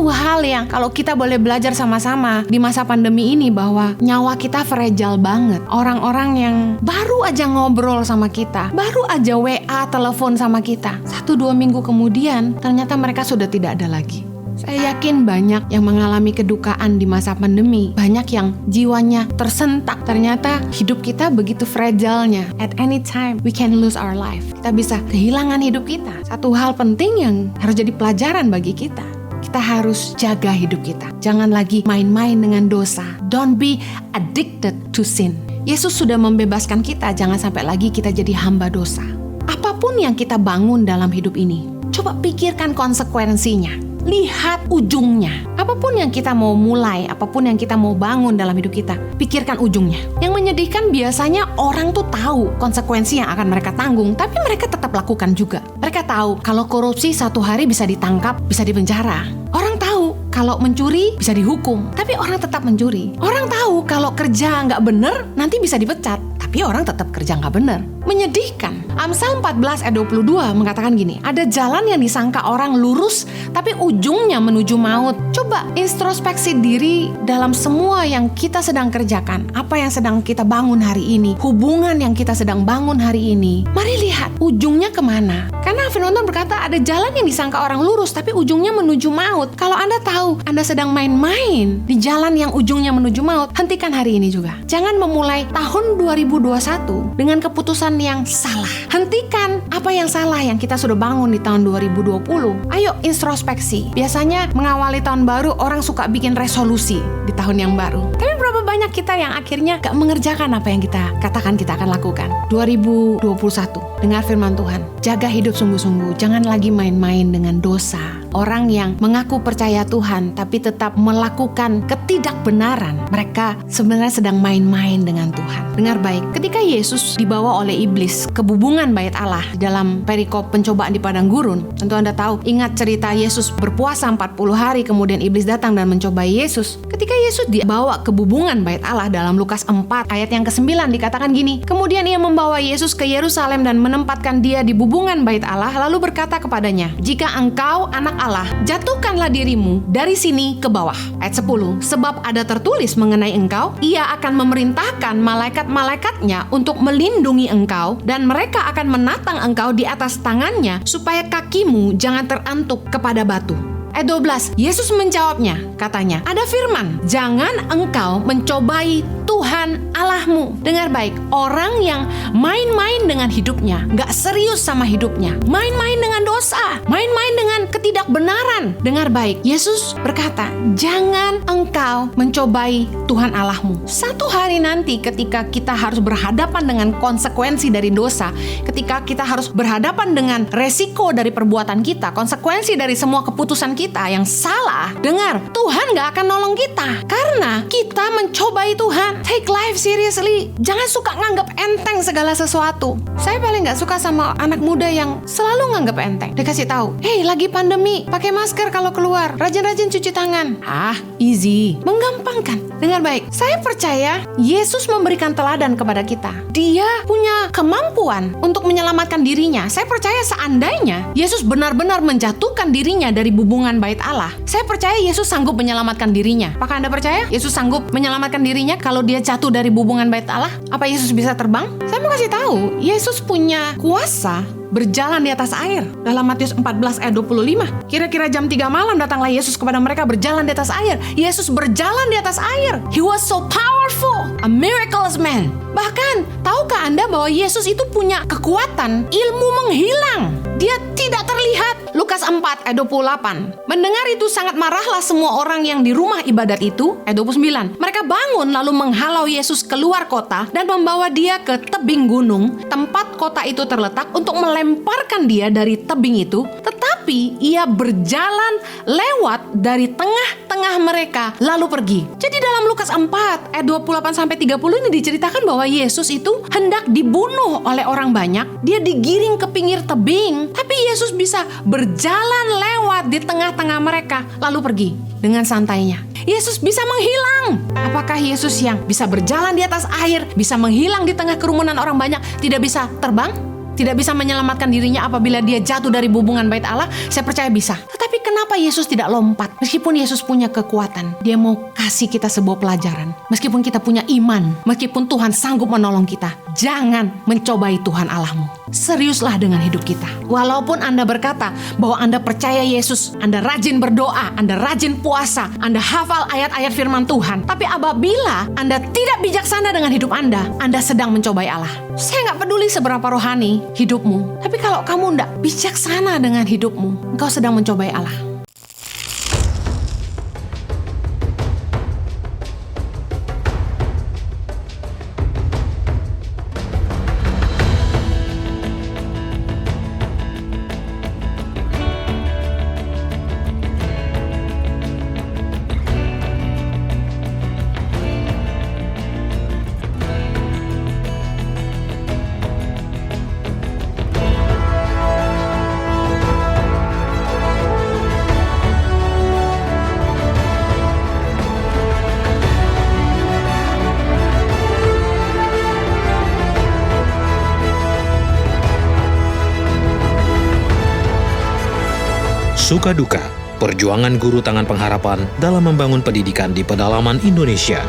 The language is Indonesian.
satu hal yang kalau kita boleh belajar sama-sama di masa pandemi ini, bahwa nyawa kita fragile banget. Orang-orang yang baru aja ngobrol sama kita, baru aja WA telepon sama kita, 1-2 minggu kemudian ternyata mereka sudah tidak ada lagi. Saya yakin banyak yang mengalami kedukaan di masa pandemi. Banyak yang jiwanya tersentak. Ternyata hidup kita begitu fragile-nya. At any time we can lose our life. Kita bisa kehilangan hidup kita. Satu hal penting yang harus jadi pelajaran bagi kita. Kita harus jaga hidup kita. Jangan lagi main-main dengan dosa. Don't be addicted to sin. Yesus sudah membebaskan kita. Jangan sampai lagi kita jadi hamba dosa. Apapun yang kita bangun dalam hidup ini, coba pikirkan konsekuensinya. Lihat ujungnya. Apapun yang kita mau mulai, apapun yang kita mau bangun dalam hidup kita, pikirkan ujungnya. Yang menyedihkan biasanya orang tuh tahu konsekuensi yang akan mereka tanggung, tapi mereka tetap lakukan juga. Mereka tahu kalau korupsi 1 hari bisa ditangkap, bisa dipenjara. Orang tahu kalau mencuri bisa dihukum, tapi orang tetap mencuri. Orang tahu kalau kerja nggak bener nanti bisa dipecat, tapi orang tetap kerja nggak bener. Menyedihkan. Amsal 14 ayat 22 mengatakan gini, ada jalan yang disangka orang lurus, tapi ujungnya menuju maut. Coba introspeksi diri dalam semua yang kita sedang kerjakan. Apa yang sedang kita bangun hari ini, hubungan yang kita sedang bangun hari ini. Mari lihat ujungnya kemana. Karena firman Tuhan berkata ada jalan yang disangka orang lurus, tapi ujungnya menuju maut. Kalau Anda tahu Anda sedang main-main di jalan yang ujungnya menuju maut, hentikan hari ini juga. Jangan memulai tahun 2021 dengan keputusan yang salah. Hentikan apa yang salah yang kita sudah bangun di tahun 2020. Ayo introspeksi. Biasanya mengawali tahun baru orang suka bikin resolusi di tahun yang baru. Tapi berapa banyak kita yang akhirnya gak mengerjakan apa yang kita katakan kita akan lakukan. 2021, dengar firman Tuhan. Jaga hidup sungguh-sungguh. Jangan lagi main-main dengan dosa. Orang yang mengaku percaya Tuhan tapi tetap melakukan ketidakbenaran, mereka sebenarnya sedang main-main dengan Tuhan. Dengar baik, ketika Yesus dibawa oleh iblis ke bubungan bait Allah di dalam perikop pencobaan di padang gurun, tentu Anda tahu, ingat cerita Yesus berpuasa 40 hari kemudian iblis datang dan mencobai Yesus. Ketika Yesus dibawa ke bubungan bait Allah dalam Lukas 4 ayat yang ke-9 dikatakan gini, kemudian ia membawa Yesus ke Yerusalem dan menempatkan dia di bubungan bait Allah, lalu berkata kepadanya, jika engkau anak Allah, jatuhkanlah dirimu dari sini ke bawah. Ayat 10, sebab ada tertulis mengenai engkau, ia akan memerintahkan malaikat-malaikatnya untuk melindungi engkau, dan mereka akan menatang engkau di atas tangannya, supaya kakimu jangan terantuk kepada batu. Ayat 12, Yesus menjawabnya, katanya, ada firman, jangan engkau mencobai Tuhan Allahmu. Dengar baik, orang yang main-main dengan hidupnya, gak serius sama hidupnya, main-main dengan dosa, main-main dengan ketidakbenaran. Dengar baik, Yesus berkata, jangan engkau mencobai Tuhan Allahmu. Satu hari nanti ketika kita harus berhadapan dengan konsekuensi dari dosa, ketika kita harus berhadapan dengan resiko dari perbuatan kita, konsekuensi dari semua keputusan kita yang salah, dengar, Tuhan gak akan nolong kita karena kita mencobai Tuhan. Take life seriously. Jangan suka nganggap enteng segala sesuatu. Saya paling gak suka sama anak muda yang selalu nganggap enteng. Dikasih tahu, hey, lagi pandemi, pakai masker kalau keluar, rajin-rajin cuci tangan. Easy. Menggampangkan. Dengar baik, saya percaya Yesus memberikan teladan kepada kita. Dia punya kemampuan untuk menyelamatkan dirinya. Saya percaya seandainya Yesus benar-benar menjatuhkan dirinya dari bubungan bait Allah, saya percaya Yesus sanggup menyelamatkan dirinya. Apakah Anda percaya Yesus sanggup menyelamatkan dirinya kalau dia jatuh dari bubungan bait Allah? Apa Yesus bisa terbang? Saya mau kasih tahu, Yesus punya kuasa berjalan di atas air. Dalam Matius 14 ayat 25. Kira-kira jam 3 malam datanglah Yesus kepada mereka berjalan di atas air. Yesus berjalan di atas air. He was so powerful. A miraculous man. Bahkan, tahukah Anda bahwa Yesus itu punya kekuatan ilmu menghilang? Dia tidak terlihat. Lukas 4 ayat 28. Mendengar itu sangat marahlah semua orang yang di rumah ibadat itu. Ayat 29. Mereka bangun lalu menghalau Yesus keluar kota dan membawa dia ke tebing gunung, tempat kota itu terletak, untuk melemparkan dia dari tebing itu. Tetapi ia berjalan lewat dari tengah-tengah mereka lalu pergi. Jadi dalam Lukas 4 ayat 28-30 ini diceritakan bahwa Yesus itu hendak dibunuh oleh orang banyak. Dia digiring ke pinggir tebing, tapi Yesus bisa berjalan lewat di tengah-tengah mereka lalu pergi dengan santainya. Yesus bisa menghilang. Apakah Yesus yang bisa berjalan di atas air, bisa menghilang di tengah kerumunan orang banyak, tidak bisa terbang? tidak bisa menyelamatkan dirinya apabila dia jatuh dari hubungan bait Allah? Saya percaya bisa. Tetapi kenapa Yesus tidak lompat? Meskipun Yesus punya kekuatan, dia mau kasih kita sebuah pelajaran. Meskipun kita punya iman, meskipun Tuhan sanggup menolong kita, jangan mencobai Tuhan Allahmu. Seriuslah dengan hidup kita. Walaupun Anda berkata bahwa Anda percaya Yesus, Anda rajin berdoa, Anda rajin puasa, Anda hafal ayat-ayat firman Tuhan, tapi apabila Anda tidak bijaksana dengan hidup Anda sedang mencobai Allah. Saya nggak peduli seberapa rohani hidupmu, tapi kalau kamu nggak bijaksana dengan hidupmu, engkau sedang mencobai Allah. Suka duka, perjuangan guru tangan pengharapan dalam membangun pendidikan di pedalaman Indonesia.